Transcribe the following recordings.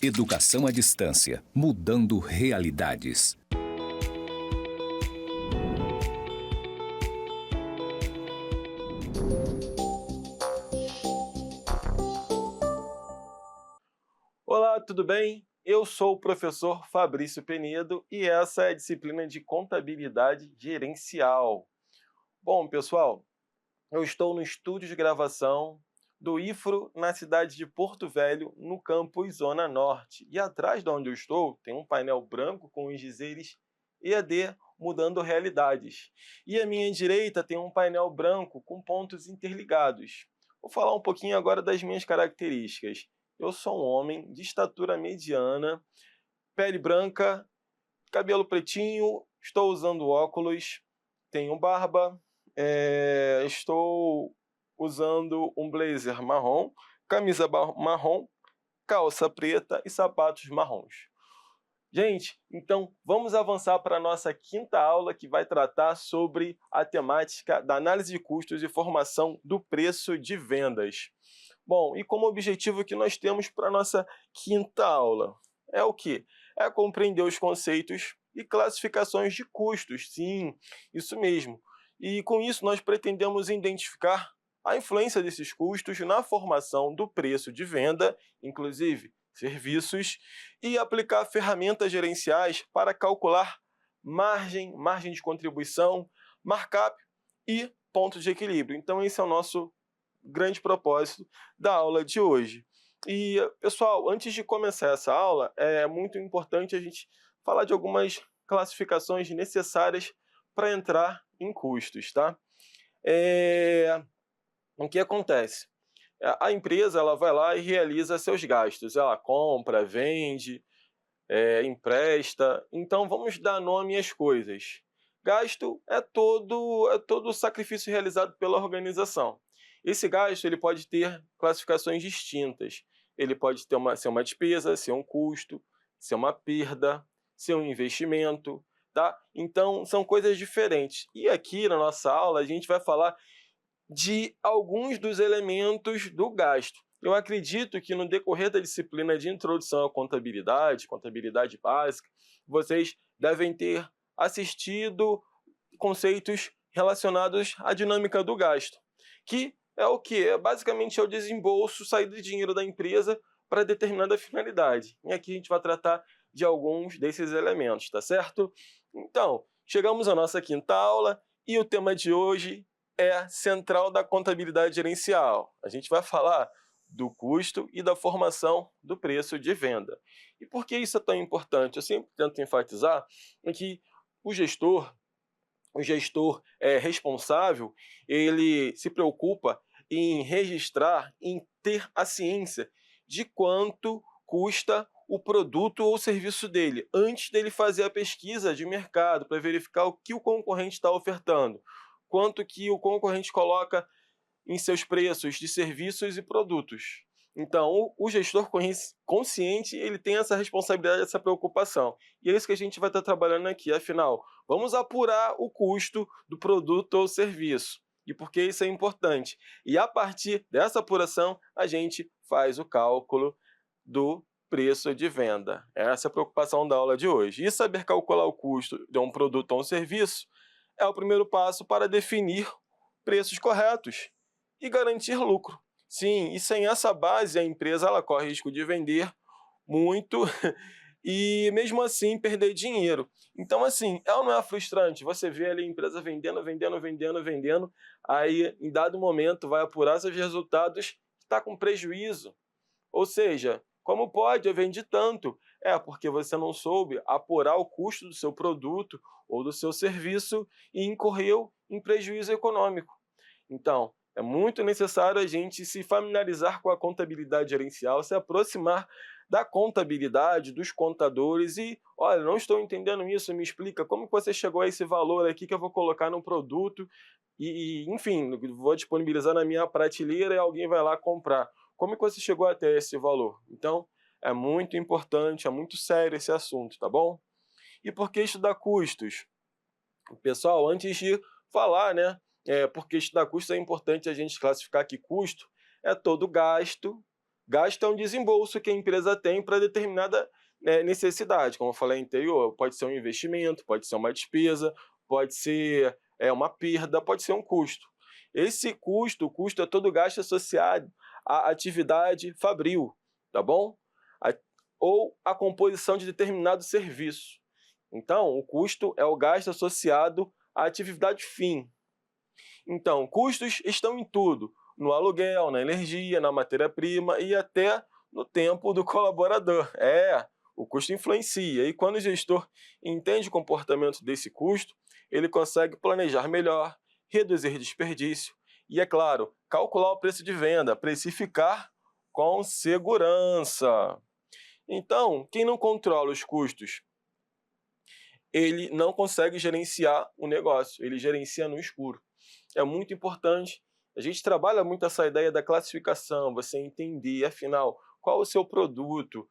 Educação à distância, mudando realidades. Olá, tudo bem? Eu sou o professor Fabrício Penedo e essa é a disciplina de Contabilidade Gerencial. Bom, pessoal, eu estou no estúdio de gravação do IFRO na cidade de Porto Velho, no campus Zona Norte. E atrás de onde eu estou tem um painel branco com os dizeres EAD mudando realidades. E à minha direita tem um painel branco com pontos interligados. Vou falar um pouquinho agora das minhas características. Eu sou um homem de estatura mediana, pele branca, cabelo pretinho, estou usando óculos, tenho barba, estou usando um blazer marrom, camisa marrom, calça preta e sapatos marrons. Gente, então vamos avançar para a nossa quinta aula, que vai tratar sobre a temática da análise de custos e formação do preço de vendas. Bom, e como objetivo que nós temos para a nossa quinta aula? É o quê? É compreender os conceitos e classificações de custos, sim, isso mesmo. E com isso nós pretendemos identificar a influência desses custos na formação do preço de venda, inclusive serviços, e aplicar ferramentas gerenciais para calcular margem de contribuição, markup e pontos de equilíbrio. Então esse é o nosso grande propósito da aula de hoje. E, pessoal, antes de começar essa aula, é muito importante a gente falar de algumas classificações necessárias para entrar em custos, tá? O que acontece? A empresa ela vai lá e realiza seus gastos. Ela compra, vende, empresta. Então, vamos dar nome às coisas. Gasto é todo o sacrifício realizado pela organização. Esse gasto ele pode ter classificações distintas. Ele pode ser uma despesa, ser um custo, ser uma perda, ser um investimento, tá? Então, são coisas diferentes. E aqui na nossa aula a gente vai falar de alguns dos elementos do gasto. Eu acredito que no decorrer da disciplina de introdução à contabilidade básica, vocês devem ter assistido conceitos relacionados à dinâmica do gasto, que é o que? Basicamente é o desembolso, saída de dinheiro da empresa para determinada finalidade. E aqui a gente vai tratar de alguns desses elementos, tá certo? Então, chegamos à nossa quinta aula e o tema de hoje é central da contabilidade gerencial. A gente vai falar do custo e da formação do preço de venda. E por que isso é tão importante? Eu sempre tento enfatizar que o gestor, responsável, ele se preocupa em registrar, em ter a ciência de quanto custa o produto ou serviço dele, antes dele fazer a pesquisa de mercado para verificar o que o concorrente está ofertando, quanto que o concorrente coloca em seus preços de serviços e produtos. Então, o gestor consciente, ele tem essa responsabilidade, essa preocupação. E é isso que a gente vai estar trabalhando aqui. Afinal, vamos apurar o custo do produto ou serviço. E por que isso é importante? E a partir dessa apuração, a gente faz o cálculo do preço de venda. Essa é a preocupação da aula de hoje. E saber calcular o custo de um produto ou um serviço é o primeiro passo para definir preços corretos e garantir lucro. Sim, e sem essa base a empresa ela corre risco de vender muito e mesmo assim perder dinheiro. Então assim, ela não é frustrante? Você vê ali a empresa vendendo, aí em dado momento vai apurar seus resultados, está com prejuízo. Ou seja, como pode? Eu vendi tanto. É porque você não soube apurar o custo do seu produto ou do seu serviço e incorreu em prejuízo econômico. Então, é muito necessário a gente se familiarizar com a contabilidade gerencial, se aproximar da contabilidade, dos contadores e, olha, não estou entendendo isso, me explica como que você chegou a esse valor aqui que eu vou colocar no produto enfim, vou disponibilizar na minha prateleira e alguém vai lá comprar. Como que você chegou até esse valor? Então, é muito importante, é muito sério esse assunto, tá bom? E por que estudar custos? Pessoal, antes de falar, né, porque estudar custos é importante a gente classificar que custo é todo gasto, Gasto é um desembolso que a empresa tem para determinada, necessidade, como eu falei anterior, pode ser um investimento, pode ser uma despesa, pode ser, uma perda, pode ser um custo. Esse custo, o custo é todo gasto associado à atividade fabril, tá bom? A ou a composição de determinado serviço. Então, o custo é o gasto associado à atividade fim. Então, custos estão em tudo, no aluguel, na energia, na matéria-prima e até no tempo do colaborador. O custo influencia, e quando o gestor entende o comportamento desse custo, ele consegue planejar melhor, reduzir desperdício e, é claro, calcular o preço de venda, precificar com segurança. Então, quem não controla os custos, ele não consegue gerenciar o negócio, ele gerencia no escuro. É muito importante, a gente trabalha muito essa ideia da classificação, você entender, afinal, qual o seu produto.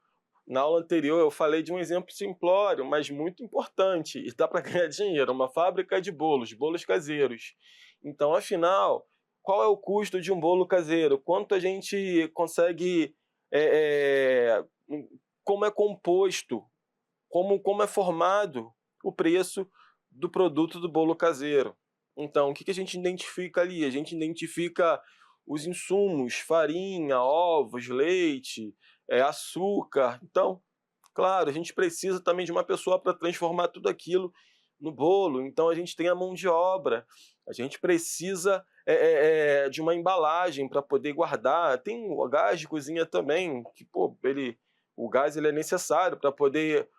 Na aula anterior eu falei de um exemplo simplório, mas muito importante, e dá para ganhar dinheiro, uma fábrica de bolos, bolos caseiros. Então, afinal, qual é o custo de um bolo caseiro? Quanto a gente consegue, como é composto, como é formado o preço do produto do bolo caseiro. Então, o que a gente identifica ali? A gente identifica os insumos, farinha, ovos, leite, açúcar. Então, claro, a gente precisa também de uma pessoa para transformar tudo aquilo no bolo. Então, a gente tem a mão de obra, a gente precisa de uma embalagem para poder guardar. Tem o gás de cozinha também, que o gás ele é necessário para poder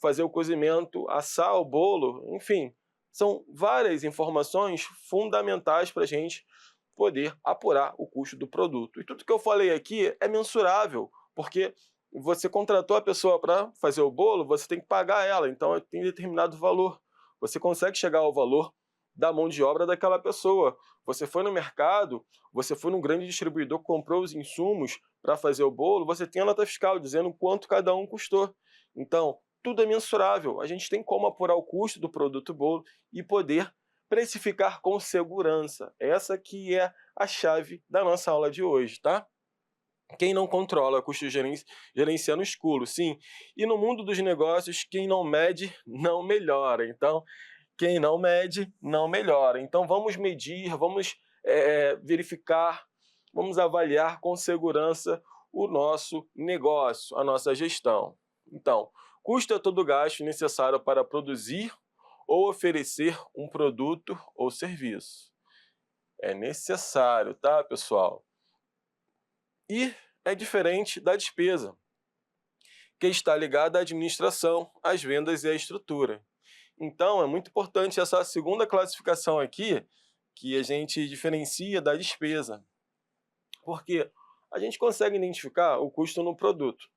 fazer o cozimento, assar o bolo, enfim. São várias informações fundamentais para a gente poder apurar o custo do produto. E tudo que eu falei aqui é mensurável, porque você contratou a pessoa para fazer o bolo, você tem que pagar ela, então tem determinado valor. Você consegue chegar ao valor da mão de obra daquela pessoa. Você foi no mercado, você foi num grande distribuidor, comprou os insumos para fazer o bolo, você tem a nota fiscal dizendo quanto cada um custou. Então, tudo é mensurável. A gente tem como apurar o custo do produto bolo e poder precificar com segurança. Essa que é a chave da nossa aula de hoje, tá? Quem não controla custo gerencia no escuro, sim. E no mundo dos negócios, quem não mede, não melhora. Então, quem não mede, não melhora. Então, vamos medir, vamos verificar, vamos avaliar com segurança o nosso negócio, a nossa gestão. Então, custo é todo gasto necessário para produzir ou oferecer um produto ou serviço. É necessário, tá, pessoal? E é diferente da despesa, que está ligada à administração, às vendas e à estrutura. Então, é muito importante essa segunda classificação aqui, que a gente diferencia da despesa, porque a gente consegue identificar o custo no produto.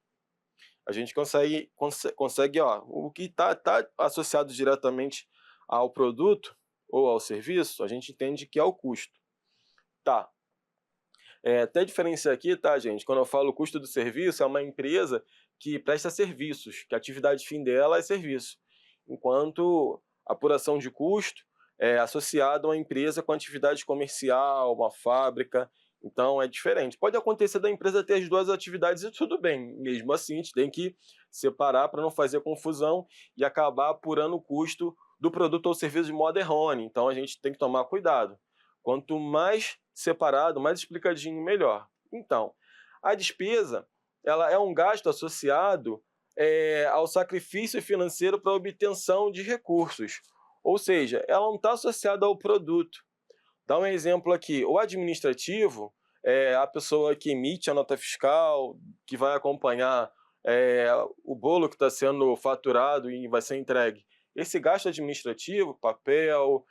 A gente consegue o que está associado diretamente ao produto ou ao serviço, a gente entende que é o custo. Tá. Até diferenciar aqui, tá, gente? Quando eu falo custo do serviço, é uma empresa que presta serviços, que a atividade fim dela é serviço, enquanto a apuração de custo é associado a uma empresa com atividade comercial, uma fábrica, então é diferente. Pode acontecer da empresa ter as duas atividades e tudo bem, mesmo assim a gente tem que separar para não fazer confusão e acabar apurando o custo do produto ou serviço de modo errôneo, então a gente tem que tomar cuidado. Quanto mais separado, mais explicadinho, melhor. Então, a despesa ela é um gasto associado ao sacrifício financeiro para a obtenção de recursos. Ou seja, ela não está associada ao produto. Dá um exemplo aqui. O administrativo é a pessoa que emite a nota fiscal, que vai acompanhar o bolo que está sendo faturado e vai ser entregue. Esse gasto administrativo, papel,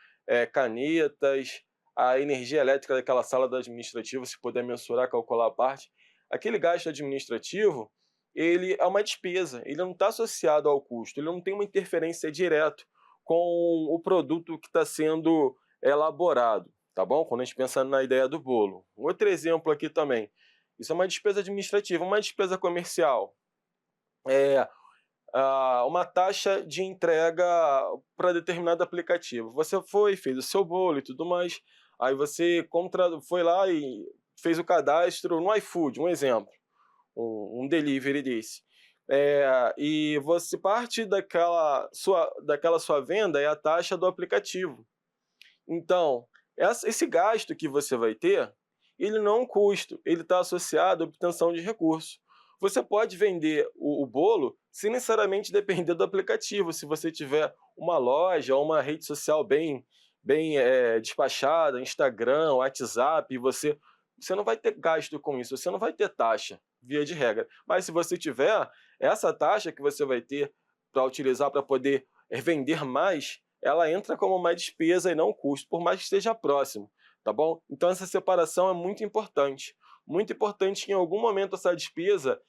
canetas, a energia elétrica daquela sala do administrativo, se puder mensurar, calcular a parte, aquele gasto administrativo, ele é uma despesa, ele não está associado ao custo, ele não tem uma interferência direta com o produto que está sendo elaborado, tá bom? Quando a gente pensa na ideia do bolo. Outro exemplo aqui também, isso é uma despesa administrativa, uma despesa comercial. Uma taxa de entrega para determinado aplicativo. Você fez o seu bolo e tudo mais, aí você foi lá e fez o cadastro no iFood, um exemplo. um delivery desse. E você parte daquela sua venda é a taxa do aplicativo. Então, esse gasto que você vai ter, ele não é um custo, ele está associado à obtenção de recursos. Você pode vender o bolo sem necessariamente depender do aplicativo. Se você tiver uma loja ou uma rede social bem despachada, Instagram, WhatsApp, você não vai ter gasto com isso, você não vai ter taxa, via de regra. Mas se você tiver, essa taxa que você vai ter para utilizar para poder vender mais, ela entra como uma despesa e não um custo, por mais que esteja próximo, tá bom? Então essa separação é muito importante. Muito importante que em algum momento essa despesa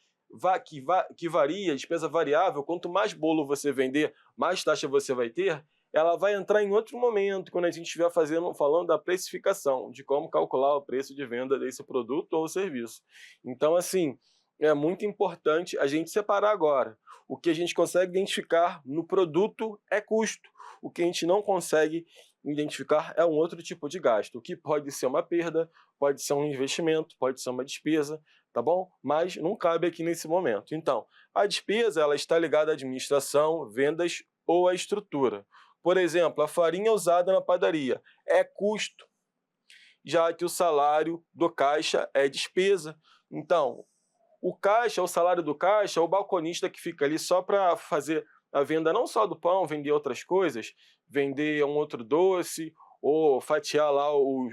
que varia, despesa variável, quanto mais bolo você vender, mais taxa você vai ter, ela vai entrar em outro momento, quando a gente estiver falando da precificação, de como calcular o preço de venda desse produto ou serviço. Então, assim, é muito importante a gente separar agora. O que a gente consegue identificar no produto é custo. O que a gente não consegue identificar é um outro tipo de gasto, o que pode ser uma perda, pode ser um investimento, pode ser uma despesa, tá bom? Mas não cabe aqui nesse momento. Então, a despesa ela está ligada à administração, vendas ou à estrutura. Por exemplo, a farinha usada na padaria é custo, já que o salário do caixa é despesa. Então, o caixa, o salário do caixa, é o balconista que fica ali só para fazer a venda não só do pão, vender outras coisas, vender um outro doce, ou fatiar lá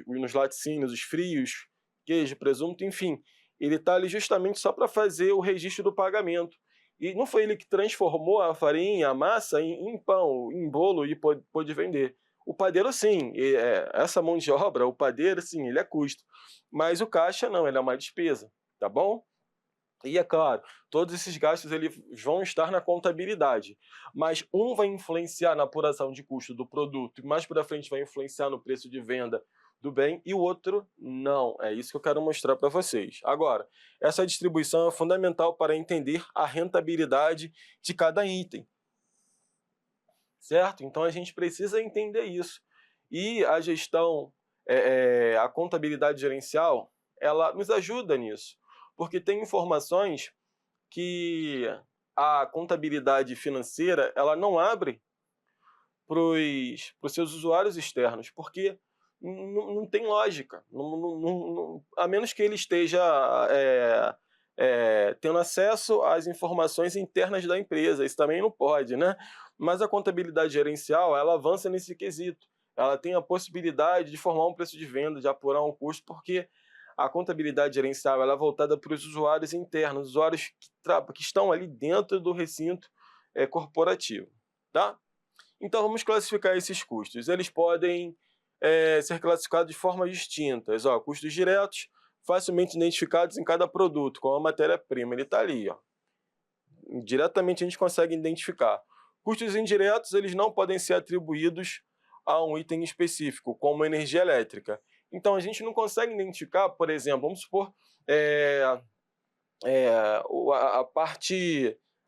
nos laticínios, os frios, queijo, presunto, enfim. Ele está ali justamente só para fazer o registro do pagamento. E não foi ele que transformou a farinha, a massa, em pão, em bolo e pôde vender. O padeiro, sim, essa mão de obra, o padeiro, sim, ele é custo. Mas o caixa, não, ele é uma despesa, tá bom? E é claro, todos esses gastos eles vão estar na contabilidade, mas um vai influenciar na apuração de custo do produto e mais para frente vai influenciar no preço de venda do bem e o outro não. É isso que eu quero mostrar para vocês. Agora, essa distribuição é fundamental para entender a rentabilidade de cada item, certo? Então a gente precisa entender isso. E a gestão, a contabilidade gerencial, ela nos ajuda nisso, porque tem informações que a contabilidade financeira ela não abre para os seus usuários externos, porque não tem lógica, a menos que ele esteja tendo acesso às informações internas da empresa, isso também não pode, né? Mas a contabilidade gerencial, ela avança nesse quesito, ela tem a possibilidade de formar um preço de venda, de apurar um custo, porque a contabilidade gerencial ela é voltada para os usuários internos, usuários que estão ali dentro do recinto corporativo, tá? Então vamos classificar esses custos. Eles podem ser classificados de formas distintas. Ó, custos diretos, facilmente identificados em cada produto, como a matéria-prima, ele está ali. Ó. Diretamente a gente consegue identificar. Custos indiretos, eles não podem ser atribuídos a um item específico, como energia elétrica. Então a gente não consegue identificar, por exemplo, vamos supor,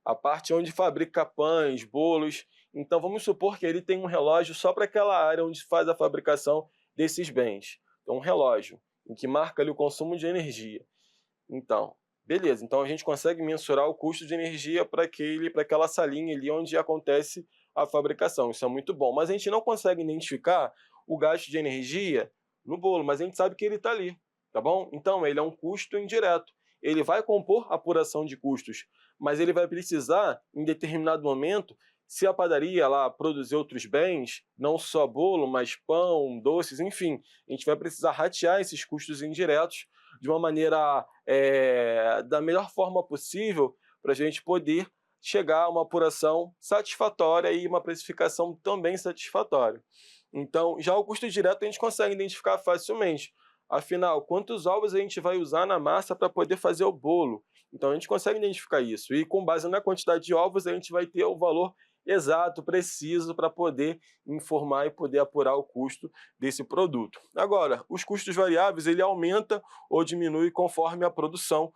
a parte onde fabrica pães, bolos. Então vamos supor que ele tem um relógio só para aquela área onde faz a fabricação desses bens. Então um relógio em que marca ali o consumo de energia. Então, beleza. Então a gente consegue mensurar o custo de energia para aquela salinha ali onde acontece a fabricação. Isso é muito bom. Mas a gente não consegue identificar o gasto de energia no bolo, mas a gente sabe que ele está ali, tá bom? Então ele é um custo indireto. Ele vai compor a apuração de custos, mas ele vai precisar, em determinado momento, se a padaria lá produzir outros bens, não só bolo, mas pão, doces, enfim, a gente vai precisar ratear esses custos indiretos de uma maneira da melhor forma possível para a gente poder chegar a uma apuração satisfatória e uma precificação também satisfatória. Então, já o custo direto a gente consegue identificar facilmente. Afinal, quantos ovos a gente vai usar na massa para poder fazer o bolo? Então, a gente consegue identificar isso. E com base na quantidade de ovos, a gente vai ter o valor exato, preciso, para poder informar e poder apurar o custo desse produto. Agora, os custos variáveis, ele aumenta ou diminui conforme a produção,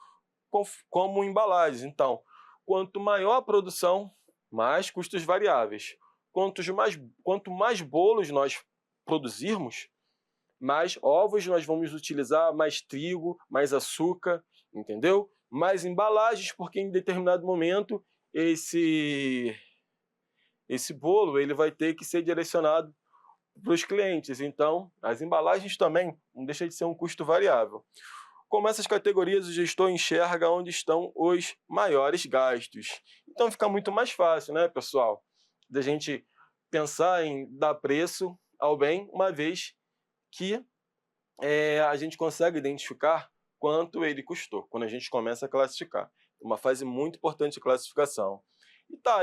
como embalagens. Então, quanto maior a produção, mais custos variáveis. Quanto mais bolos nós produzirmos, mais ovos nós vamos utilizar, mais trigo, mais açúcar, entendeu? mais embalagens, porque em determinado momento esse bolo ele vai ter que ser direcionado para os clientes. Então, as embalagens também não deixa de ser um custo variável. Como essas categorias, o gestor enxerga onde estão os maiores gastos. Então fica muito mais fácil, né, pessoal, da gente pensar em dar preço ao bem, uma vez que a gente consegue identificar quanto ele custou, quando a gente começa a classificar. Uma fase muito importante de classificação.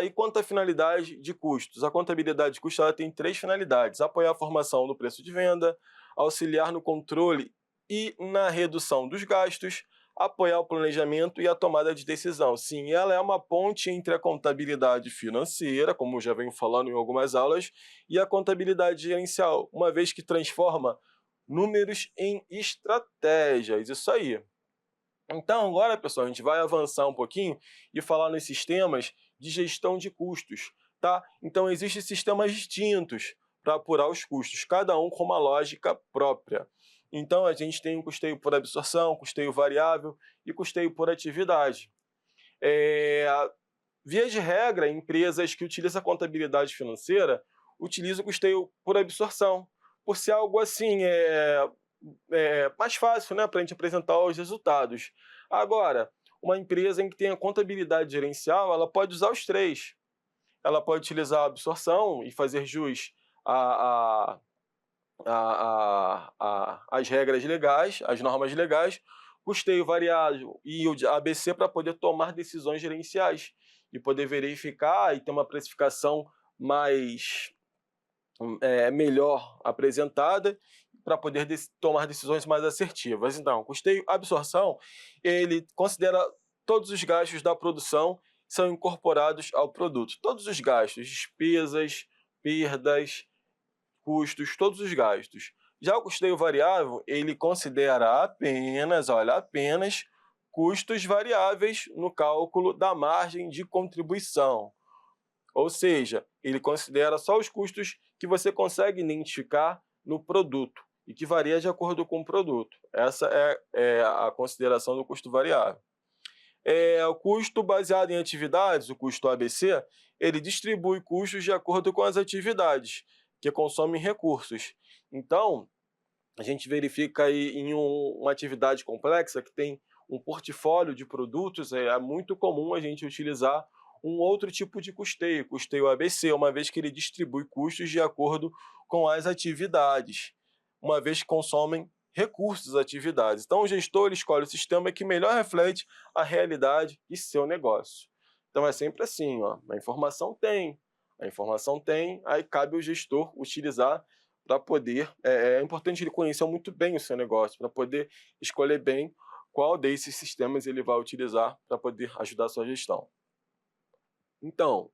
E quanto à finalidade de custos? A contabilidade de custos ela tem 3 finalidades: apoiar a formação do preço de venda, auxiliar no controle e na redução dos gastos, apoiar o planejamento e a tomada de decisão. Sim, ela é uma ponte entre a contabilidade financeira, como eu já venho falando em algumas aulas, e a contabilidade gerencial, uma vez que transforma números em estratégias. Isso aí. Então, agora, pessoal, a gente vai avançar um pouquinho e falar nos sistemas de gestão de custos, tá? Então, existem sistemas distintos para apurar os custos, cada um com uma lógica própria. Então, a gente tem o custeio por absorção, custeio variável e custeio por atividade. Via de regra, empresas que utilizam a contabilidade financeira utilizam o custeio por absorção, por ser algo assim, mais fácil, né, para a gente apresentar os resultados. Agora, uma empresa em que tem a contabilidade gerencial, ela pode usar os 3. Ela pode utilizar a absorção e fazer jus às regras legais, às normas legais, custeio variável e o ABC para poder tomar decisões gerenciais e poder verificar e ter uma precificação melhor apresentada para poder tomar decisões mais assertivas. Então, custeio absorção, ele considera todos os gastos da produção são incorporados ao produto. Todos os gastos, despesas, perdas, custos, todos os gastos. Já o custeio variável, ele considera apenas custos variáveis no cálculo da margem de contribuição. Ou seja, ele considera só os custos que você consegue identificar no produto e que varia de acordo com o produto. Essa é a consideração do custo variável. O custo baseado em atividades, o custo ABC, ele distribui custos de acordo com as atividades que consomem recursos. Então, a gente verifica aí em uma atividade complexa que tem um portfólio de produtos, é muito comum a gente utilizar um outro tipo de custeio ABC, uma vez que ele distribui custos de acordo com as atividades, uma vez que consomem recursos das atividades. Então, o gestor ele escolhe o sistema que melhor reflete a realidade de seu negócio. Então, é sempre assim, ó, a informação tem, aí cabe ao gestor utilizar para poder... É importante ele conhecer muito bem o seu negócio, para poder escolher bem qual desses sistemas ele vai utilizar para poder ajudar a sua gestão. Então,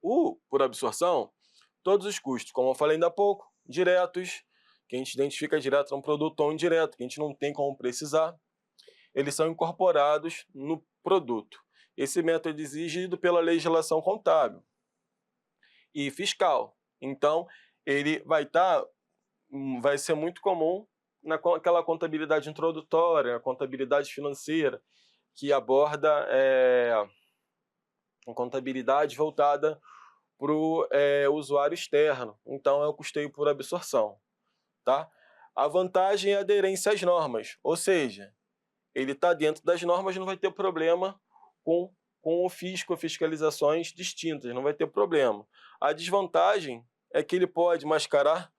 por absorção, todos os custos, como eu falei ainda há pouco, diretos, que a gente identifica direto a um produto ou indireto, que a gente não tem como precisar, eles são incorporados no produto. Esse método é exigido pela legislação contábil e fiscal. Então, ele vai ser muito comum naquela contabilidade introdutória, a contabilidade financeira, que aborda uma contabilidade voltada para o usuário externo. Então, é o custeio por absorção. Tá? A vantagem é a aderência às normas, ou seja, ele está dentro das normas, não vai ter problema com o fisco, fiscalizações distintas, não vai ter problema. A desvantagem é que ele pode mascarar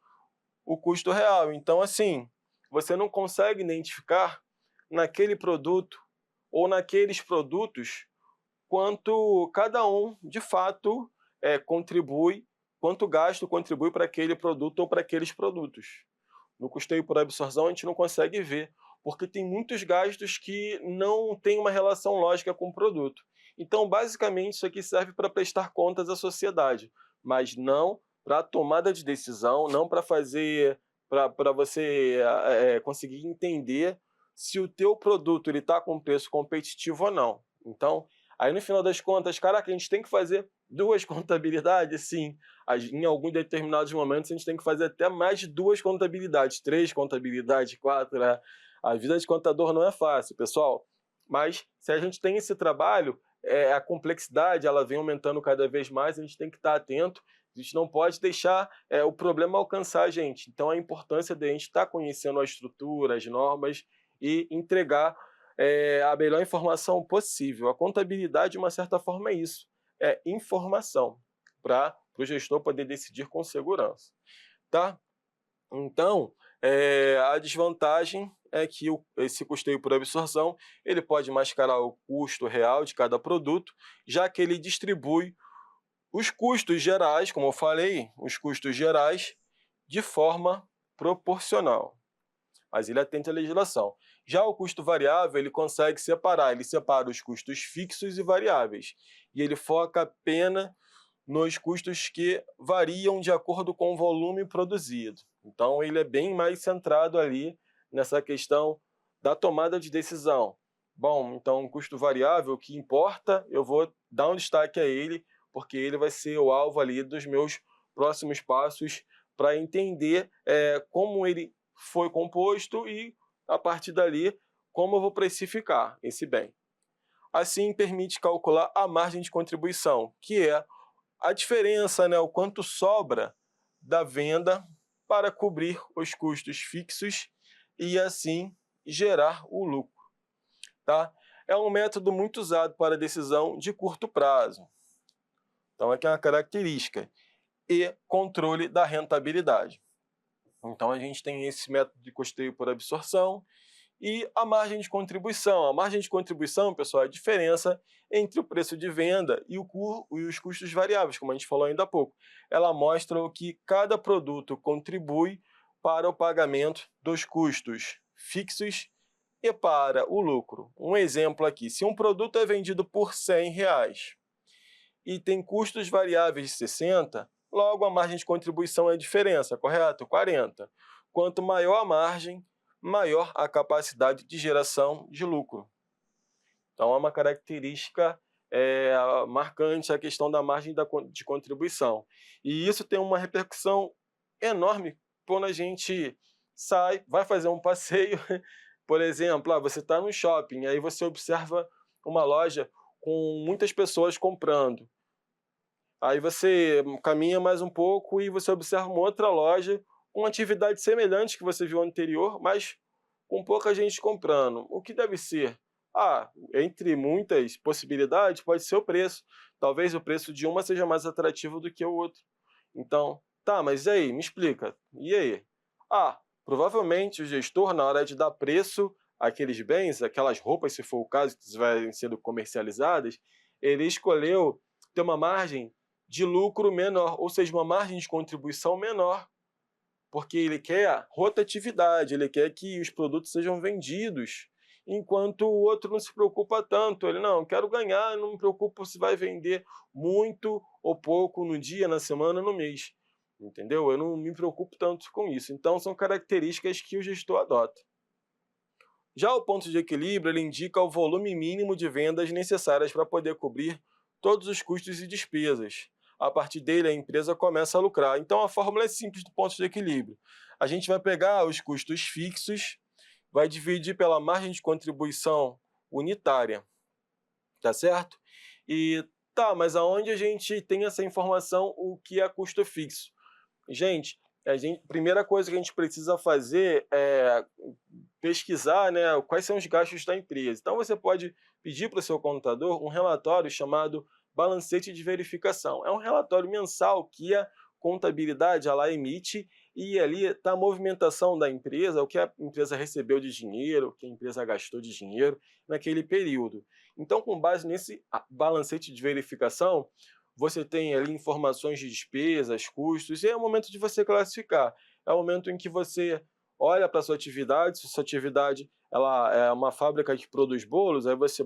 o custo real. Então, assim, você não consegue identificar naquele produto ou naqueles produtos quanto cada um, de fato, contribui, quanto gasto contribui para aquele produto ou para aqueles produtos. No custeio por absorção, a gente não consegue ver, porque tem muitos gastos que não têm uma relação lógica com o produto. Então, basicamente, isso aqui serve para prestar contas à sociedade, mas não para tomada de decisão, não para você conseguir entender se o teu produto está com preço competitivo ou não. Então, aí no final das contas, caraca, a gente tem que fazer 2 contabilidades? Sim. Em alguns determinados momentos, a gente tem que fazer até mais de 2 contabilidades, 3 contabilidades, 4. Né? A vida de contador não é fácil, pessoal. Mas se a gente tem esse trabalho, a complexidade ela vem aumentando cada vez mais, a gente tem que estar atento, a gente não pode deixar o problema alcançar a gente. Então, a importância de a gente estar conhecendo a estrutura, as normas e entregar a melhor informação possível. A contabilidade, de uma certa forma, é isso, é informação, para o gestor poder decidir com segurança. Tá? Então, a desvantagem é que esse custeio por absorção ele pode mascarar o custo real de cada produto, já que ele distribui os custos gerais, como eu falei, os custos gerais, de forma proporcional. Mas ele atende à legislação. Já o custo variável, ele consegue separar, ele separa os custos fixos e variáveis, e ele foca apenas nos custos que variam de acordo com o volume produzido. Então, ele é bem mais centrado ali nessa questão da tomada de decisão. Bom, então, o custo variável, o que importa, eu vou dar um destaque a ele, porque ele vai ser o alvo ali dos meus próximos passos para entender como ele foi composto e, a partir dali, como eu vou precificar esse bem. Assim, permite calcular a margem de contribuição, que é a diferença, né, o quanto sobra da venda para cobrir os custos fixos e, assim, gerar o lucro. Tá? É um método muito usado para decisão de curto prazo. Então, aqui é uma característica. E controle da rentabilidade. Então, a gente tem esse método de custeio por absorção e a margem de contribuição. A margem de contribuição, pessoal, é a diferença entre o preço de venda e os custos variáveis, como a gente falou ainda há pouco. Ela mostra o que cada produto contribui para o pagamento dos custos fixos e para o lucro. Um exemplo aqui, se um produto é vendido por R$ 100 e tem custos variáveis de 60, logo a margem de contribuição é a diferença, correto? 40. Quanto maior a margem, maior a capacidade de geração de lucro. Então, é uma característica marcante a questão da margem de contribuição. E isso tem uma repercussão enorme quando a gente vai fazer um passeio. Por exemplo, você está no shopping, aí você observa uma loja com muitas pessoas comprando. Aí você caminha mais um pouco e você observa uma outra loja com atividade semelhante que você viu anterior, mas com pouca gente comprando. O que deve ser? Entre muitas possibilidades, pode ser o preço. Talvez o preço de uma seja mais atrativo do que o outro. Então, tá, mas e aí? Me explica. E aí? Provavelmente o gestor, na hora de dar preço àqueles bens, aquelas roupas, se for o caso, que vai sendo comercializadas, ele escolheu ter uma margem de lucro menor, ou seja, uma margem de contribuição menor, porque ele quer rotatividade, ele quer que os produtos sejam vendidos, enquanto o outro não se preocupa tanto. Ele, não, quero ganhar, não me preocupo se vai vender muito ou pouco no dia, na semana, no mês. Entendeu? Eu não me preocupo tanto com isso. Então, são características que o gestor adota. Já o ponto de equilíbrio, ele indica o volume mínimo de vendas necessárias para poder cobrir todos os custos e despesas. A partir dele, a empresa começa a lucrar. Então, a fórmula é simples do ponto de equilíbrio. A gente vai pegar os custos fixos, vai dividir pela margem de contribuição unitária, tá certo? E mas aonde a gente tem essa informação, o que é custo fixo? Gente, primeira coisa que a gente precisa fazer é pesquisar, né, quais são os gastos da empresa. Então, você pode pedir para o seu contador um relatório chamado balancete de verificação. É um relatório mensal que a contabilidade ela emite e ali está a movimentação da empresa, o que a empresa recebeu de dinheiro, o que a empresa gastou de dinheiro naquele período. Então, com base nesse balancete de verificação, você tem ali informações de despesas, custos, e é o momento de você classificar. É o momento em que você olha para a sua atividade, se a sua atividade ela é uma fábrica que produz bolos, aí você,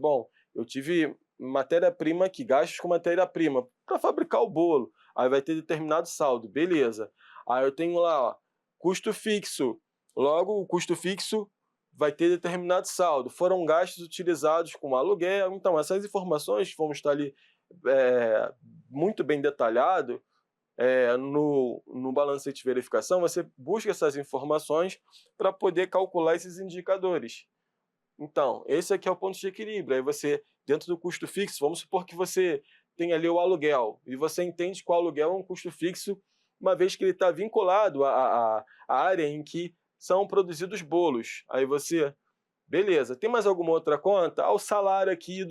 eu tive matéria-prima aqui, gastos com matéria-prima para fabricar o bolo, aí vai ter determinado saldo, beleza. Aí eu tenho lá, custo fixo, logo o custo fixo vai ter determinado saldo, foram gastos utilizados com aluguel, então essas informações vão estar ali muito bem detalhado no balancete de verificação, você busca essas informações para poder calcular esses indicadores. Então, esse aqui é o ponto de equilíbrio. Aí você, dentro do custo fixo, vamos supor que você tem ali o aluguel, e você entende que o aluguel é um custo fixo, uma vez que ele está vinculado à área em que são produzidos bolos. Aí você, beleza, tem mais alguma outra conta? O salário aqui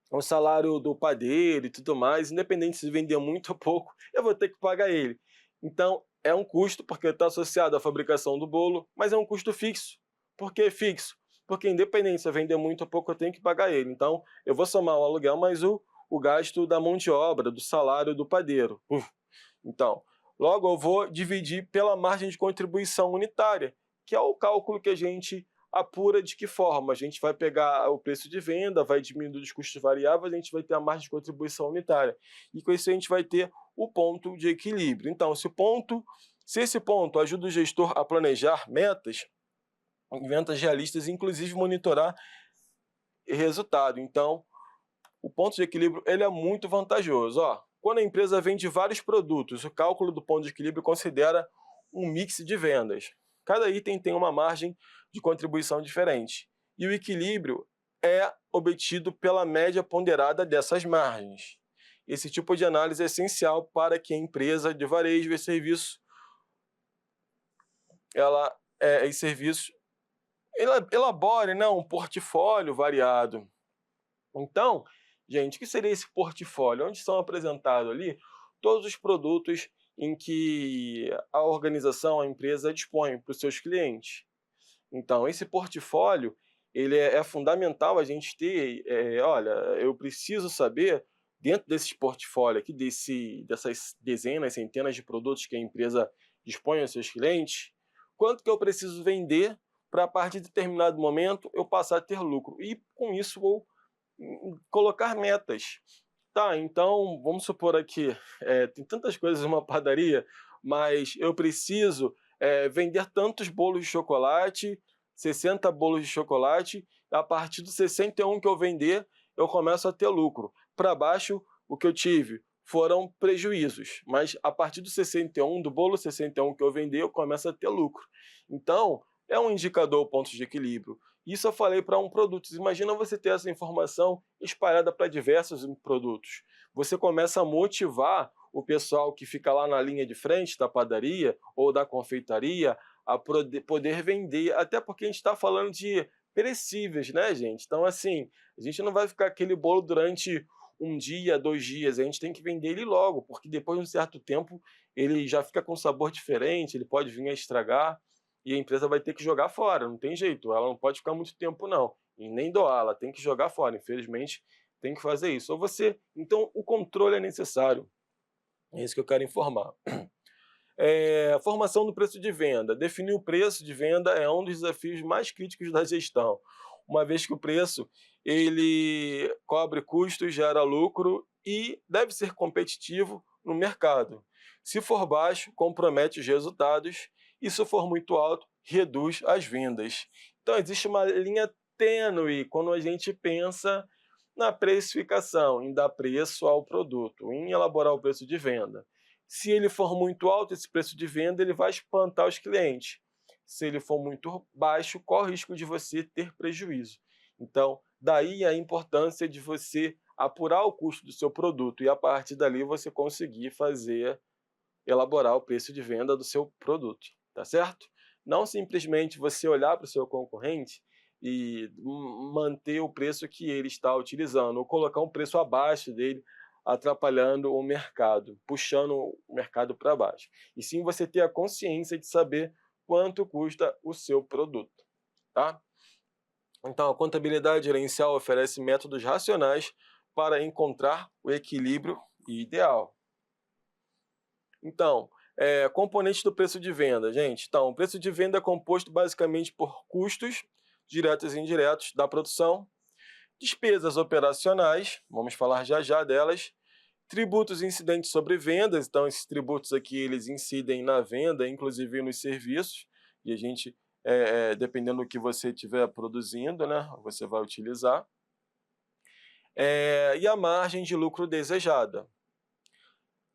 o salário do padeiro e tudo mais, independente se vender muito ou pouco, eu vou ter que pagar ele. Então, é um custo, porque está associado à fabricação do bolo, mas é um custo fixo. Por que fixo? Porque independente se eu vender muito ou pouco, eu tenho que pagar ele. Então, eu vou somar o aluguel mais o gasto da mão de obra, do salário do padeiro. Então, logo eu vou dividir pela margem de contribuição unitária, que é o cálculo que a gente apura de que forma? A gente vai pegar o preço de venda, vai diminuir os custos variáveis, a gente vai ter a margem de contribuição unitária. E com isso a gente vai ter o ponto de equilíbrio. Então, se esse ponto ajuda o gestor a planejar metas realistas, inclusive monitorar resultado. Então, o ponto de equilíbrio ele é muito vantajoso. Quando a empresa vende vários produtos, o cálculo do ponto de equilíbrio considera um mix de vendas. Cada item tem uma margem de contribuição diferente. E o equilíbrio é obtido pela média ponderada dessas margens. Esse tipo de análise é essencial para que a empresa de varejo e serviço elabore, né, um portfólio variado. Então, gente, o que seria esse portfólio? Onde são apresentados ali todos os produtos em que a organização, a empresa dispõe para os seus clientes. Então, esse portfólio ele é fundamental a gente ter. Olha, eu preciso saber, dentro desse portfólio aqui, dessas dezenas, centenas de produtos que a empresa dispõe aos seus clientes, quanto que eu preciso vender para, a partir de determinado momento, eu passar a ter lucro. E, com isso, vou colocar metas. Tá, então, vamos supor aqui, tem tantas coisas numa padaria, mas eu preciso vender tantos bolos de chocolate, 60 bolos de chocolate, a partir do 61 que eu vender, eu começo a ter lucro. Para baixo, o que eu tive foram prejuízos, mas a partir do 61, do bolo 61 que eu vender, eu começo a ter lucro. Então, é um indicador ponto de equilíbrio. Isso eu falei para um produto. Imagina você ter essa informação espalhada para diversos produtos. Você começa a motivar o pessoal que fica lá na linha de frente da padaria ou da confeitaria a poder vender, até porque a gente está falando de perecíveis, né, gente? Então, assim, a gente não vai ficar aquele bolo durante um dia, 2 dias, a gente tem que vender ele logo, porque depois de um certo tempo ele já fica com sabor diferente, ele pode vir a estragar e a empresa vai ter que jogar fora, não tem jeito, ela não pode ficar muito tempo não, e nem doar, ela tem que jogar fora, infelizmente tem que fazer isso. Então o controle é necessário, é isso que eu quero informar. Formação do preço de venda. Definir o preço de venda é um dos desafios mais críticos da gestão, uma vez que o preço ele cobre custos, gera lucro e deve ser competitivo no mercado. Se for baixo, compromete os resultados e se for muito alto, reduz as vendas. Então existe uma linha tênue quando a gente pensa na precificação, em dar preço ao produto, em elaborar o preço de venda. Se ele for muito alto, esse preço de venda ele vai espantar os clientes. Se ele for muito baixo, corre o risco de você ter prejuízo. Então, daí a importância de você apurar o custo do seu produto e, a partir dali, você conseguir elaborar o preço de venda do seu produto, tá certo? Não simplesmente você olhar para o seu concorrente e manter o preço que ele está utilizando, ou colocar um preço abaixo dele, atrapalhando o mercado, puxando o mercado para baixo. E sim você ter a consciência de saber quanto custa o seu produto, tá? Então, a contabilidade gerencial oferece métodos racionais para encontrar o equilíbrio ideal. Então, componentes do preço de venda, gente. Então, o preço de venda é composto basicamente por custos diretos e indiretos da produção, despesas operacionais, vamos falar já já delas, tributos incidentes sobre vendas, então esses tributos aqui eles incidem na venda, inclusive nos serviços, e a gente, dependendo do que você estiver produzindo, né, você vai utilizar, e a margem de lucro desejada.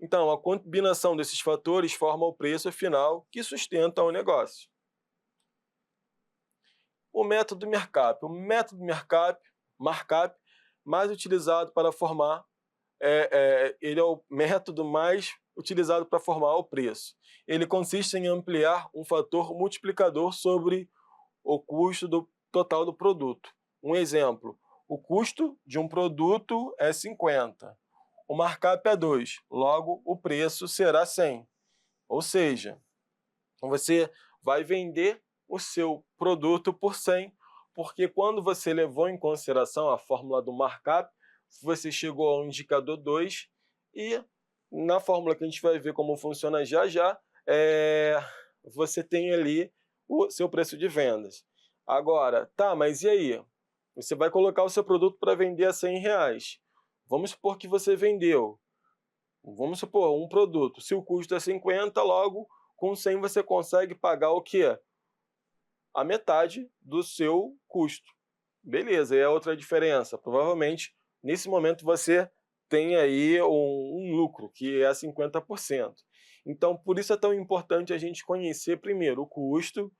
Então, a combinação desses fatores forma o preço final que sustenta o negócio. o método Mercap. O método Markup mais utilizado para formar, ele é o método mais utilizado para formar o preço. Ele consiste em ampliar um fator multiplicador sobre o custo total do produto. Um exemplo, o custo de um produto é 50, o markup é 2, logo o preço será 100. Ou seja, você vai vender o seu produto por 100, porque quando você levou em consideração a fórmula do markup, você chegou ao indicador 2 e na fórmula que a gente vai ver como funciona já já, você tem ali o seu preço de vendas. Agora, tá, mas e aí? Você vai colocar o seu produto para vender a R$100. Vamos supor que você vendeu, vamos supor, um produto. Se o custo é 50, logo com 100 você consegue pagar o quê? A metade do seu custo. Beleza, e a outra diferença? Provavelmente, nesse momento, você tem aí um lucro, que é 50%. Então, por isso é tão importante a gente conhecer primeiro o custo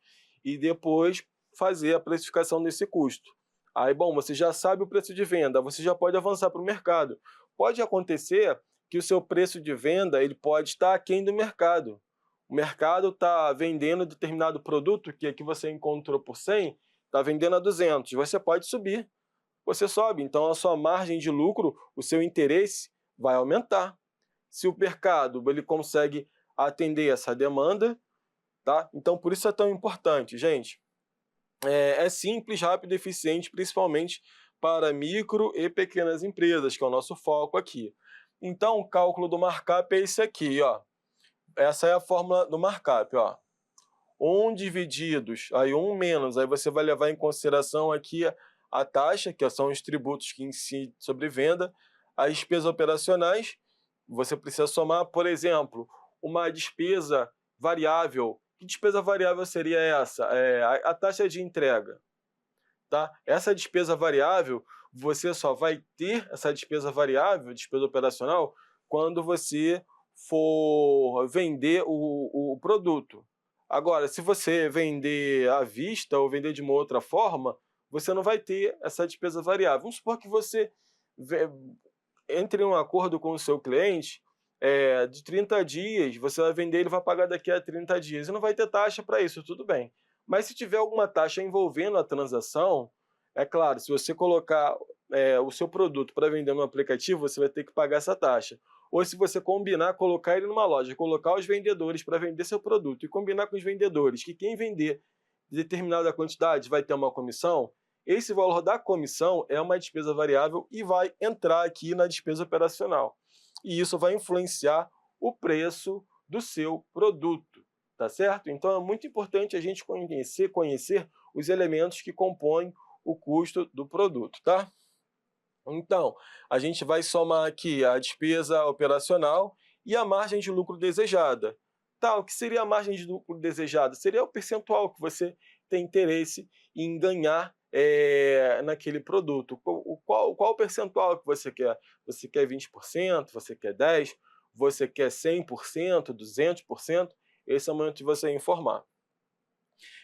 e depois fazer a precificação desse custo. Aí, bom, você já sabe o preço de venda, você já pode avançar para o mercado. Pode acontecer que o seu preço de venda ele pode estar aquém do mercado. O mercado está vendendo determinado produto que aqui você encontrou por 100, está vendendo a 200. Você pode subir, você sobe. Então, a sua margem de lucro, o seu interesse vai aumentar. Se o mercado ele consegue atender essa demanda, tá? Então, por isso é tão importante, gente. É simples, rápido e eficiente, principalmente para micro e pequenas empresas, que é o nosso foco aqui. Então, o cálculo do markup é esse aqui, ó. Essa é a fórmula do markup, ó. 1 divididos, aí 1 menos, aí você vai levar em consideração aqui a taxa, que são os tributos que incidem sobre venda, as despesas operacionais, você precisa somar, por exemplo, uma despesa variável. Que despesa variável seria essa? A taxa de entrega. Tá? Essa despesa variável, você só vai ter essa despesa variável, despesa operacional, quando você for vender o produto. Agora, se você vender à vista ou vender de uma outra forma, você não vai ter essa despesa variável. Vamos supor que você entre em um acordo com o seu cliente de 30 dias, você vai vender, ele vai pagar daqui a 30 dias, e não vai ter taxa para isso, tudo bem. Mas se tiver alguma taxa envolvendo a transação, é claro, se você colocar o seu produto para vender no aplicativo, você vai ter que pagar essa taxa. Ou se você combinar, colocar ele numa loja, colocar os vendedores para vender seu produto e combinar com os vendedores que quem vender determinada quantidade vai ter uma comissão, esse valor da comissão é uma despesa variável e vai entrar aqui na despesa operacional. E isso vai influenciar o preço do seu produto, tá certo? Então é muito importante a gente conhecer os elementos que compõem o custo do produto, tá? Então, a gente vai somar aqui a despesa operacional e a margem de lucro desejada. Tá, o que seria a margem de lucro desejada? Seria o percentual que você tem interesse em ganhar naquele produto. Qual o percentual que você quer? Você quer 20%? Você quer 10%? Você quer 100%? 200%? Esse é o momento de você informar.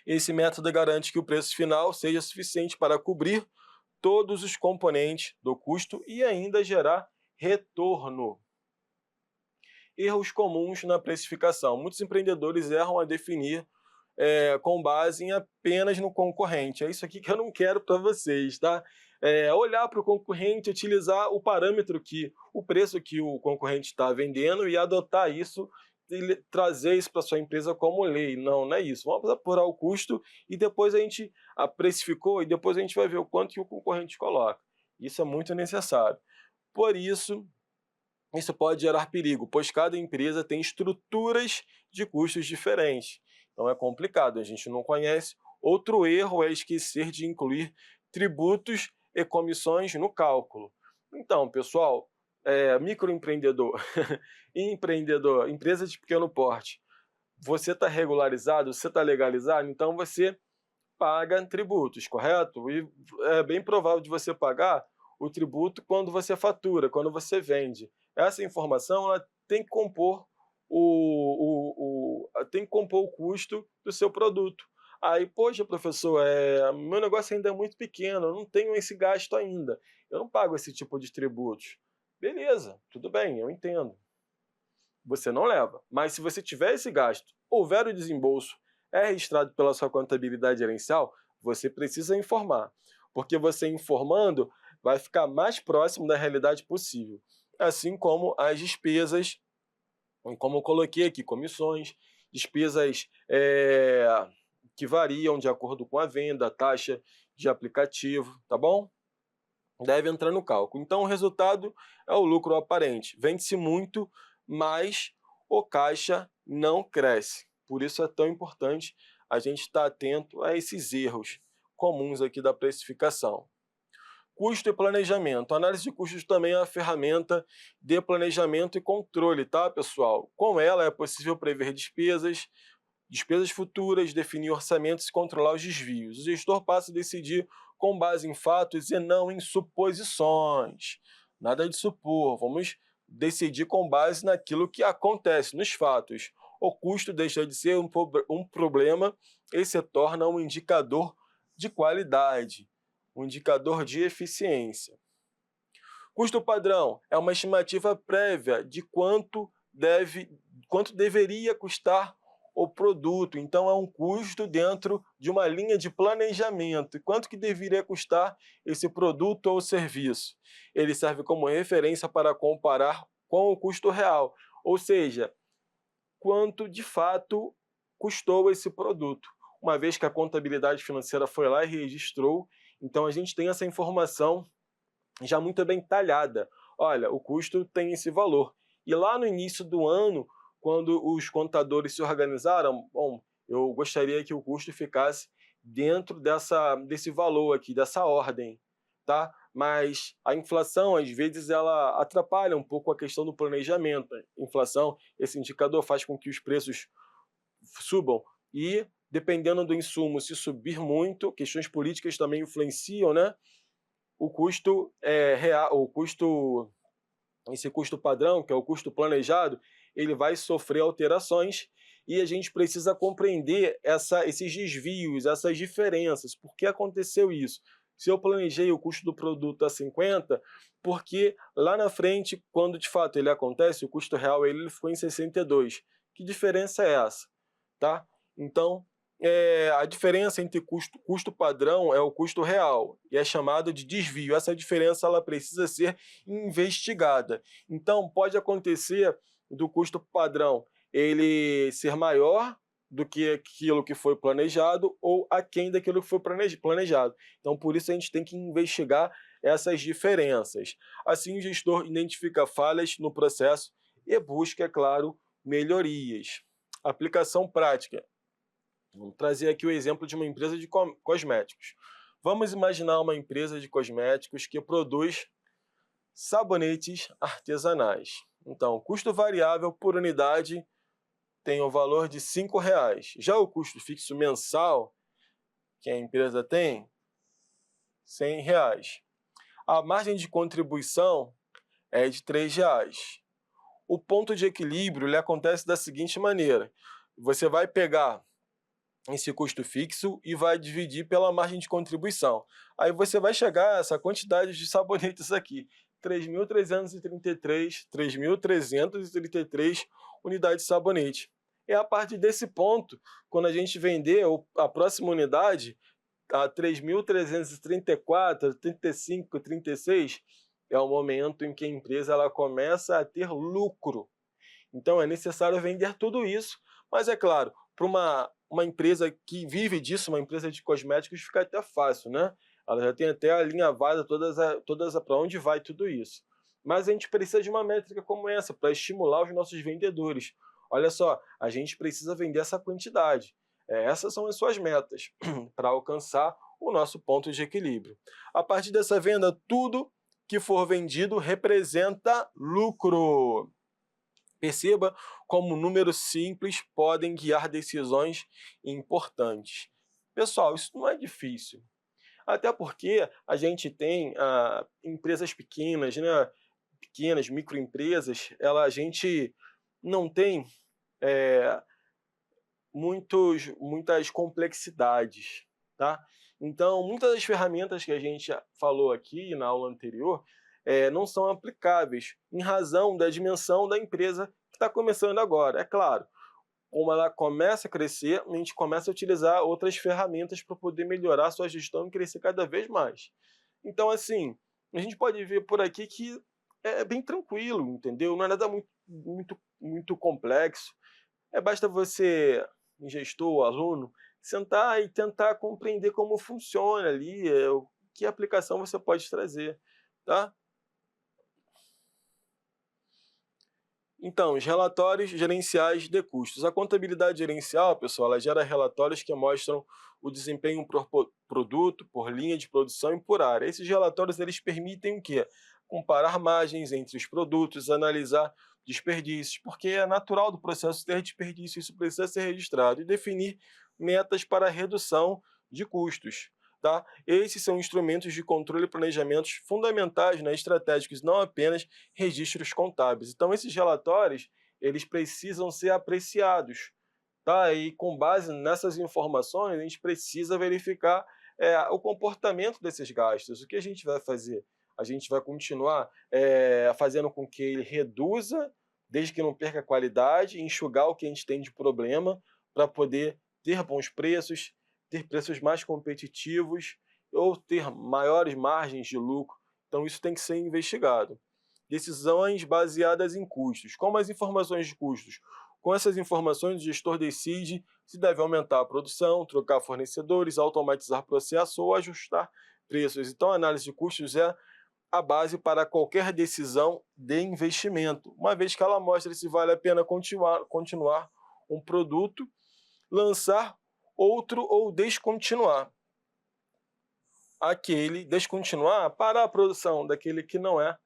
Esse método garante que o preço final seja suficiente para cobrir todos os componentes do custo e ainda gerar retorno. Erros comuns na precificação. Muitos empreendedores erram a definir com base em apenas no concorrente. É isso aqui que eu não quero para vocês, tá? Olhar para o concorrente, utilizar o parâmetro o preço que o concorrente está vendendo e adotar isso e trazer isso para sua empresa como lei. Não é isso. Vamos apurar o custo e depois a gente precificou e depois a gente vai ver o quanto que o concorrente coloca. Isso é muito necessário. Por isso, isso pode gerar perigo, pois cada empresa tem estruturas de custos diferentes. Então é complicado, a gente não conhece. Outro erro é esquecer de incluir tributos e comissões no cálculo. Então, pessoal, microempreendedor, empreendedor, empresa de pequeno porte, você está regularizado, você está legalizado, então você paga tributos, correto? E é bem provável de você pagar o tributo quando você fatura, quando você vende. Essa informação ela tem que compor tem que compor o custo do seu produto. Aí, poxa, professor, meu negócio ainda é muito pequeno, eu não tenho esse gasto ainda, eu não pago esse tipo de tributos. Beleza, tudo bem, eu entendo. Você não leva. Mas se você tiver esse gasto, houver o desembolso, é registrado pela sua contabilidade gerencial, você precisa informar. Porque você informando vai ficar mais próximo da realidade possível. Assim como as despesas, como eu coloquei aqui, comissões, despesas que variam de acordo com a venda, a taxa de aplicativo, tá bom? Deve entrar no cálculo. Então, o resultado é o lucro aparente. Vende-se muito, mas o caixa não cresce. Por isso é tão importante a gente estar atento a esses erros comuns aqui da precificação. Custo e planejamento. A análise de custos também é uma ferramenta de planejamento e controle, tá, pessoal? Com ela é possível prever despesas futuras, definir orçamentos e controlar os desvios. O gestor passa a decidir com base em fatos e não em suposições. Nada de supor, vamos decidir com base naquilo que acontece, nos fatos. O custo deixa de ser um problema e se torna um indicador de qualidade, um indicador de eficiência. Custo padrão é uma estimativa prévia de quanto deveria custar o produto. Então, é um custo dentro de uma linha de planejamento. E quanto que deveria custar esse produto ou serviço? Ele serve como referência para comparar com o custo real, ou seja, quanto de fato custou esse produto. Uma vez que a contabilidade financeira foi lá e registrou, então a gente tem essa informação já muito bem talhada. Olha, o custo tem esse valor. E lá no início do ano, quando os contadores se organizaram, bom, eu gostaria que o custo ficasse dentro desse valor aqui, dessa ordem, tá? Mas a inflação, às vezes, ela atrapalha um pouco a questão do planejamento. A inflação, esse indicador faz com que os preços subam e, dependendo do insumo, se subir muito, questões políticas também influenciam, né? O custo real, esse custo padrão, que é o custo planejado, ele vai sofrer alterações e a gente precisa compreender esses desvios, essas diferenças. Por que aconteceu isso? Se eu planejei o custo do produto a 50, porque lá na frente, quando de fato ele acontece, o custo real ele ficou em 62. Que diferença é essa? Tá? Então, a diferença entre custo padrão é o custo real e é chamado de desvio. Essa diferença ela precisa ser investigada. Então, pode acontecer do custo padrão ele ser maior do que aquilo que foi planejado ou aquém daquilo que foi planejado. Então, por isso a gente tem que investigar essas diferenças. Assim, o gestor identifica falhas no processo e busca, é claro, melhorias. Aplicação prática. Vamos trazer aqui o exemplo de uma empresa de cosméticos. Vamos imaginar uma empresa de cosméticos que produz sabonetes artesanais. Então, o custo variável por unidade tem o valor de R$ 5,00. Já o custo fixo mensal que a empresa tem, R$ 100,00. A margem de contribuição é de R$ 3,00. O ponto de equilíbrio ele acontece da seguinte maneira. Você vai pegar esse custo fixo e vai dividir pela margem de contribuição. Aí você vai chegar a essa quantidade de sabonetes aqui, 3.333 unidades de sabonete. E a partir desse ponto, quando a gente vender a próxima unidade, a 3.334, 35, 36, é o momento em que a empresa ela começa a ter lucro. Então é necessário vender tudo isso, mas é claro, para uma empresa que vive disso, uma empresa de cosméticos, fica até fácil, né? Ela já tem até alinhavada todas para onde vai tudo isso. Mas a gente precisa de uma métrica como essa para estimular os nossos vendedores. Olha só, a gente precisa vender essa quantidade. Essas são as suas metas para alcançar o nosso ponto de equilíbrio. A partir dessa venda, tudo que for vendido representa lucro. Perceba como números simples podem guiar decisões importantes. Pessoal, isso não é difícil. Até porque a gente tem empresas pequenas, né? Pequenas, microempresas, a gente não tem muitas complexidades, tá? Então, muitas das ferramentas que a gente falou aqui na aula anterior não são aplicáveis em razão da dimensão da empresa que está começando agora. É claro, como ela começa a crescer, a gente começa a utilizar outras ferramentas para poder melhorar a sua gestão e crescer cada vez mais. Então, assim, a gente pode ver por aqui que é bem tranquilo, entendeu? Não é nada muito complexo. Basta você, gestor, aluno, sentar e tentar compreender como funciona ali, que aplicação você pode trazer, tá? Então, os relatórios gerenciais de custos. A contabilidade gerencial, pessoal, ela gera relatórios que mostram o desempenho por produto, por linha de produção e por área. Esses relatórios eles permitem o quê? Comparar margens entre os produtos, analisar desperdícios, porque é natural do processo ter desperdício, isso precisa ser registrado, e definir metas para redução de custos. Tá? Esses são instrumentos de controle e planejamentos fundamentais, né, estratégicos, não apenas registros contábeis. Então, esses relatórios eles precisam ser apreciados. Tá? E com base nessas informações, a gente precisa verificar o comportamento desses gastos. O que a gente vai fazer? A gente vai continuar fazendo com que ele reduza, desde que não perca a qualidade, enxugar o que a gente tem de problema, para poder ter bons preços, ter preços mais competitivos ou ter maiores margens de lucro. Então, isso tem que ser investigado. Decisões baseadas em custos. Como as informações de custos? Com essas informações, o gestor decide se deve aumentar a produção, trocar fornecedores, automatizar processo ou ajustar preços. Então, a análise de custos é a base para qualquer decisão de investimento, uma vez que ela mostra se vale a pena continuar um produto, lançar outro ou descontinuar descontinuar para a produção daquele que não é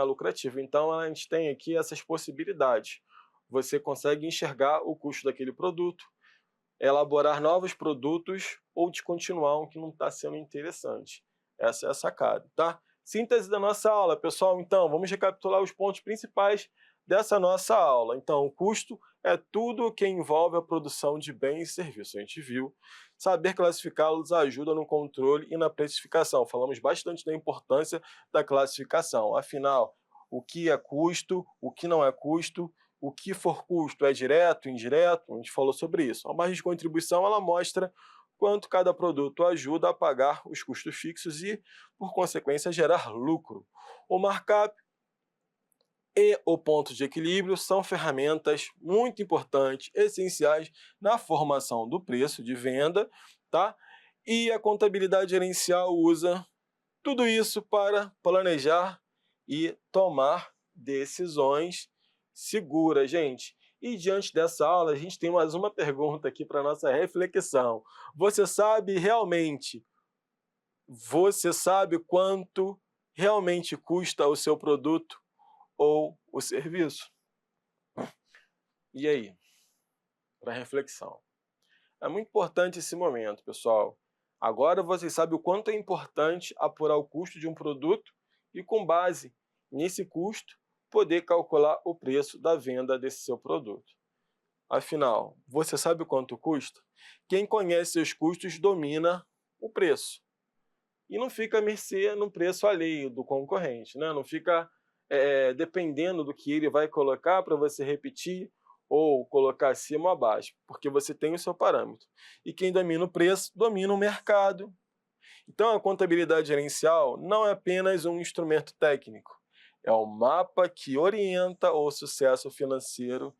lucrativo. Então a gente tem aqui essas possibilidades. Você consegue enxergar o custo daquele produto, elaborar novos produtos ou descontinuar um que não está sendo interessante. Essa é a sacada, tá? Síntese da nossa aula, pessoal. Então, vamos recapitular os pontos principais dessa nossa aula. Então, o custo é tudo o que envolve a produção de bens e serviços. A gente viu. Saber classificá-los ajuda no controle e na precificação. Falamos bastante da importância da classificação. Afinal, o que é custo, o que não é custo, o que for custo é direto, indireto, a gente falou sobre isso. A margem de contribuição ela mostra quanto cada produto ajuda a pagar os custos fixos e, por consequência, gerar lucro. O markup e o ponto de equilíbrio são ferramentas muito importantes, essenciais na formação do preço de venda, tá? E a contabilidade gerencial usa tudo isso para planejar e tomar decisões seguras, gente. E diante dessa aula, a gente tem mais uma pergunta aqui para nossa reflexão. Você sabe quanto realmente custa o seu produto ou o serviço? E aí? Para reflexão. É muito importante esse momento, pessoal. Agora vocês sabem o quanto é importante apurar o custo de um produto e, com base nesse custo, poder calcular o preço da venda desse seu produto. Afinal, você sabe quanto custa? Quem conhece seus custos domina o preço. E não fica à mercê no preço alheio do concorrente, né? Não fica dependendo do que ele vai colocar para você repetir ou colocar acima ou abaixo, porque você tem o seu parâmetro. E quem domina o preço, domina o mercado. Então, a contabilidade gerencial não é apenas um instrumento técnico, é o mapa que orienta o sucesso financeiro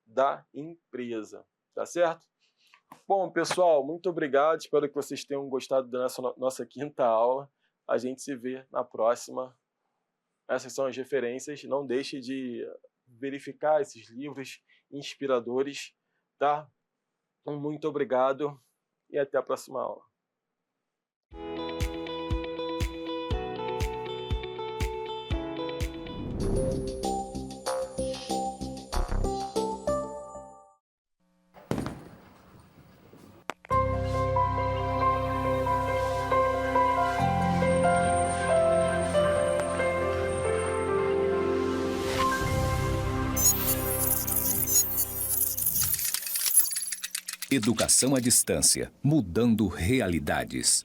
da empresa, tá certo? Bom, pessoal, muito obrigado, espero que vocês tenham gostado da nossa quinta aula. A gente se vê na próxima. Essas são as referências, não deixe de verificar esses livros inspiradores, tá? Muito obrigado e até a próxima aula. Educação à distância, mudando realidades.